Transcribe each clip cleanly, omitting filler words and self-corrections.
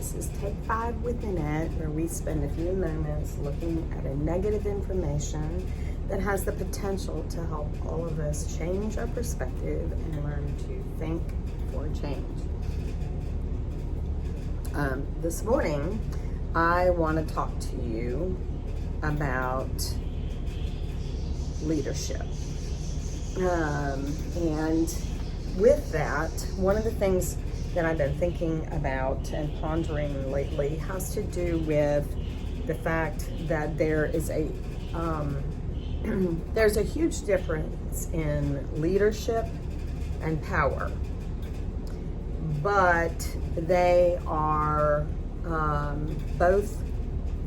This is Take 5 with Nanette, where we spend a few moments looking at a negative information that has the potential to help all of us change our perspective and learn to think for change. This morning, I want to talk to you about leadership. And with that, one of the things that I've been thinking about and pondering lately has to do with the fact that there is there's a huge difference in leadership and power, but they are both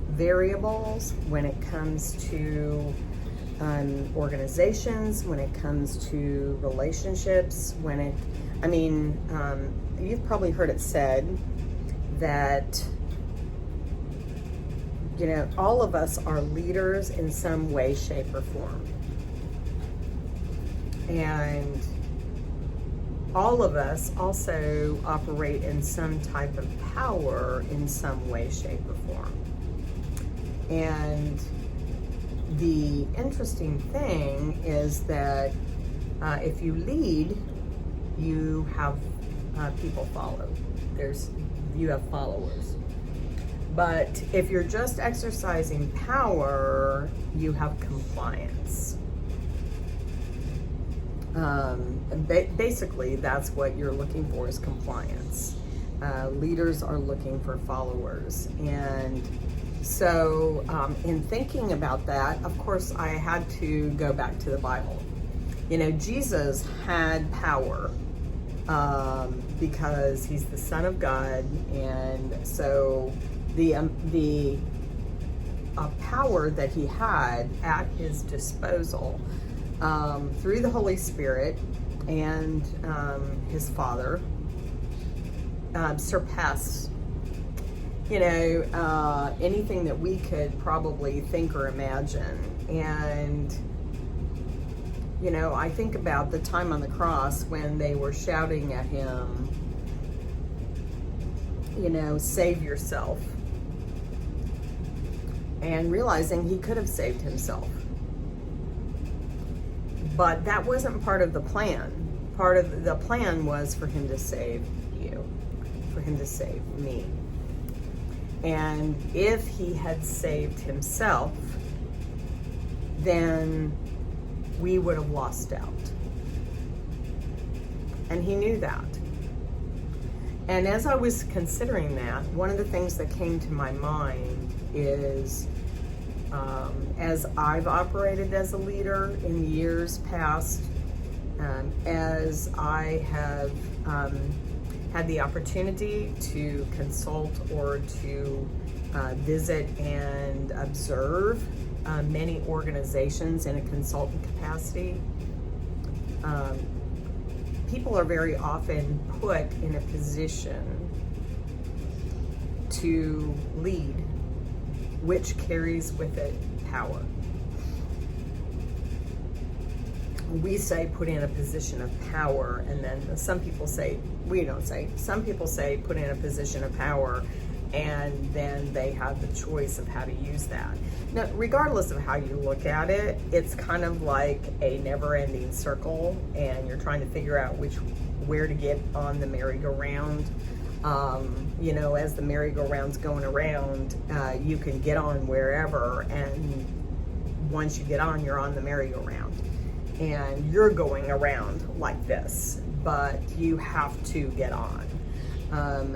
variables when it comes to organizations, when it comes to relationships, you've probably heard it said that, all of us are leaders in some way, shape, or form. And all of us also operate in some type of power in some way, shape, or form. And the interesting thing is that if you lead, you have people follow. You have followers. But if you're just exercising power, you have compliance. Basically, that's what you're looking for, is compliance. Leaders are looking for followers. And so in thinking about that, of course, I had to go back to the Bible. Jesus had power because he's the Son of God, and so the power that he had at his disposal through the Holy Spirit and his Father surpassed anything that we could probably think or imagine. And I think about the time on the cross when they were shouting at him, save yourself, and realizing he could have saved himself. But that wasn't part of the plan. Part of the plan was for him to save you, for him to save me. And if he had saved himself, then we would have lost out. And he knew that. And as I was considering that, one of the things that came to my mind is, as I've operated as a leader in years past, as I have had the opportunity to consult or to visit and observe many organizations in a consultant capacity, people are very often put in a position to lead, which carries with it power. We say put in a position of power, and then some people say, some people say put in a position of power, and then they have the choice of how to use that. Now, regardless of how you look at it, it's kind of like a never-ending circle, and you're trying to figure out where to get on the merry-go-round. As the merry-go-round's going around, you can get on wherever, and once you get on, you're on the merry-go-round. And you're going around like this, but you have to get on.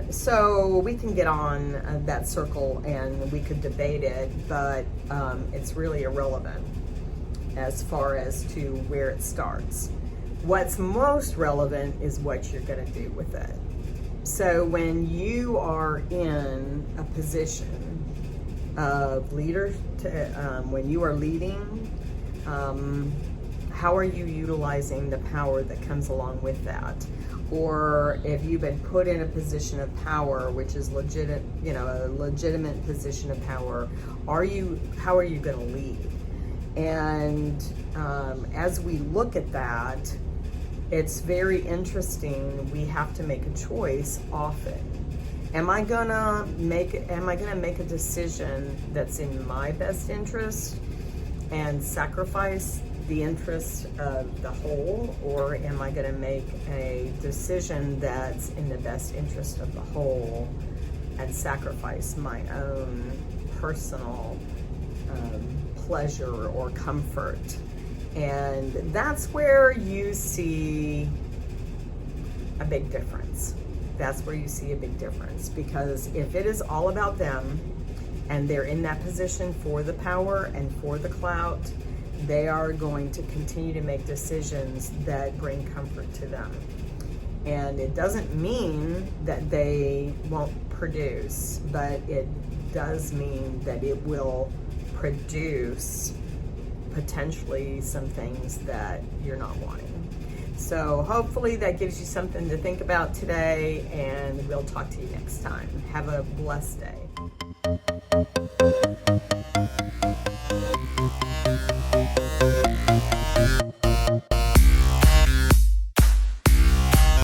So we can get on that circle and we could debate it, but it's really irrelevant as far as to where it starts. What's most relevant is what you're going to do with it. So when you are in a position of leader, when you are leading, how are you utilizing the power that comes along with that? Or if you've been put in a position of power, which is a legitimate position of power, how are you going to lead? And as we look at that, it's very interesting. We have to make a choice often. Am I gonna make a decision that's in my best interest and sacrifice the interest of the whole, or am I gonna make a decision that's in the best interest of the whole and sacrifice my own personal pleasure or comfort? And that's where you see a big difference. That's where you see a big difference, because if it is all about them and they're in that position for the power and for the clout, they are going to continue to make decisions that bring comfort to them. And it doesn't mean that they won't produce, but it does mean that it will produce potentially some things that you're not wanting. So hopefully that gives you something to think about today, and we'll talk to you next time. Have a blessed day.